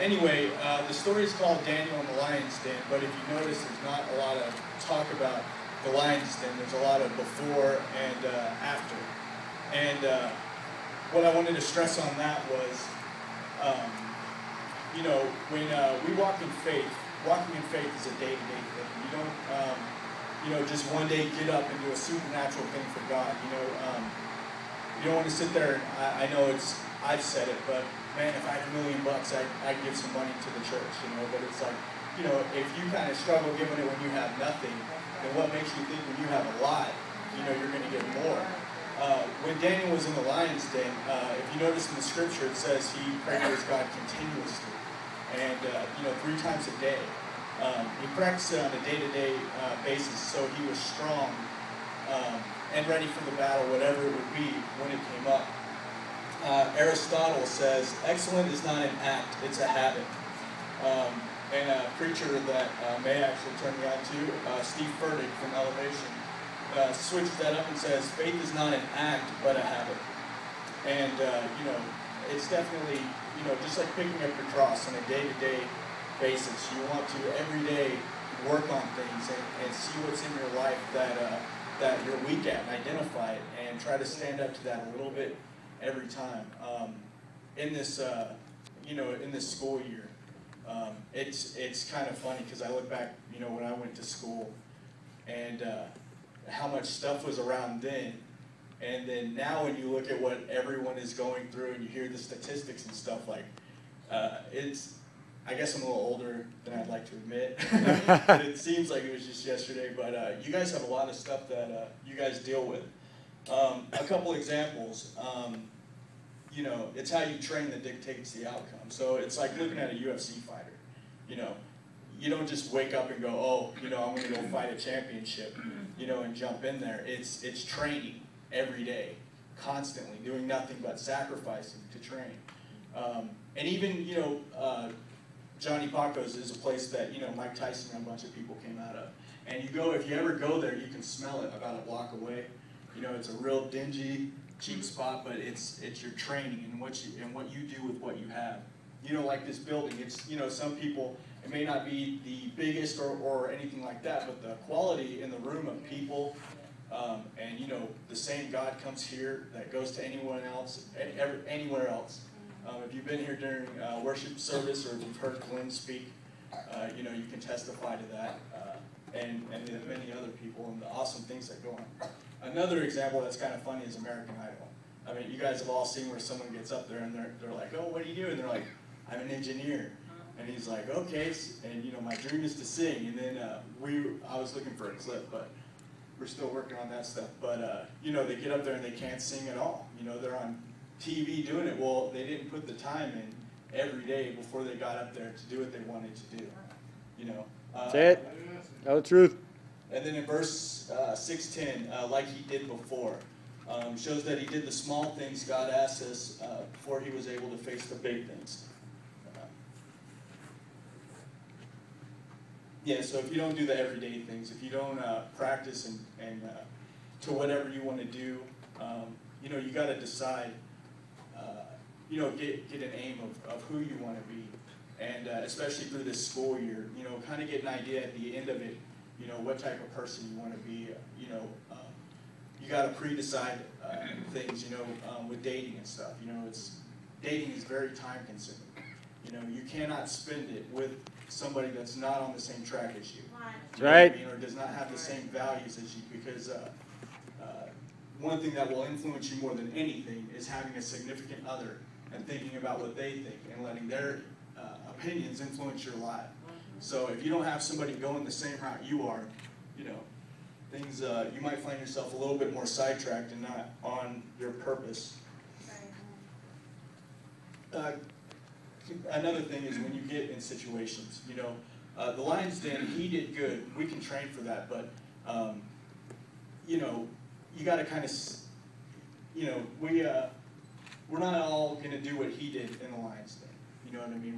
Anyway, the story is called Daniel and the Lion's Den, but if you notice, there's not a lot of talk about the Lion's Den. There's a lot of before and after. And what I wanted to stress on that was, you know, when we walk in faith, walking in faith is a day-to-day thing. You don't, you know, just one day get up and do a supernatural thing for God. You know, you don't want to sit there and, I know it's, I've said it, but man, if I had $1 million, I'd give some money to the church, you know, but it's like, you know, if you kind of struggle giving it when you have nothing, then what makes you think when you have a lot, you know, you're going to get more? When Daniel was in the lion's den, if you notice in the scripture, it says he prayed to his God continuously, and, you know, 3 times a day. He practiced it on a day-to-day basis, so he was strong and ready for the battle, whatever it would be when it came up. Aristotle says, excellent is not an act, it's a habit. And a preacher that may actually turn me on to, Steve Furtick from Elevation, switches that up and says, faith is not an act, but a habit. And, you know, it's definitely, you know, just like picking up your cross on a day-to-day basis. You want to, every day, work on things and see what's in your life that you're weak at and identify it and try to stand up to that a little bit every time. In this, you know, in this school year, it's kind of funny because I look back, you know, when I went to school and how much stuff was around then, and then now when you look at what everyone is going through and you hear the statistics and stuff, like, it's, I guess I'm a little older than I'd like to admit. It seems like it was just yesterday, but you guys have a lot of stuff that you guys deal with. A couple examples. You know, it's how you train that dictates the outcome. So it's like looking at a UFC fighter. You know, you don't just wake up and go, oh, you know, I'm going to go fight a championship, you know, and jump in there. It's training every day, constantly, doing nothing but sacrificing to train. And even, you know, Johnny Paco's is a place that, you know, Mike Tyson and a bunch of people came out of. And you go, if you ever go there, you can smell it about a block away. You know, it's a real dingy, cheap spot, but it's your training and what you do with what you have. You know, like this building, it's, you know, some people, it may not be the biggest or anything like that, but the quality in the room of people, and, you know, the same God comes here that goes to anyone else, anywhere else. If you've been here during worship service or if you've heard Glenn speak, you know, you can testify to that, and many other people and the awesome things that go on. Another example that's kind of funny is American Idol. I mean, you guys have all seen where someone gets up there and they're like, oh, what do you do? And they're like, I'm an engineer. And he's like, okay, and, you know, my dream is to sing. And then I was looking for a clip, but we're still working on that stuff. But, you know, they get up there and they can't sing at all. You know, they're on TV doing it. Well, they didn't put the time in every day before they got up there to do what they wanted to do. You know. That's it. Tell the truth. And then in verse 6:10, like he did before, shows that he did the small things God asked us before he was able to face the big things. Yeah, so if you don't do the everyday things, if you don't practice and to whatever you want to do, you know, you got to decide, you know, get an aim of who you want to be. And especially through this school year, you know, kind of get an idea at the end of it, you know, what type of person you want to be. You know, you got to pre-decide things, you know, with dating and stuff. You know, dating is very time consuming. You know, you cannot spend it with somebody that's not on the same track as you. That's right. I mean, or does not have the same values as you, because one thing that will influence you more than anything is having a significant other and thinking about what they think and letting their opinions influence your life. So if you don't have somebody going the same route you are, you know, things, you might find yourself a little bit more sidetracked and not on your purpose. Another thing is when you get in situations, you know, the Lion's Den, he did good. We can train for that, but, you know, you got to kind of, you know, we're not all going to do what he did in the Lion's Den. You know what I mean?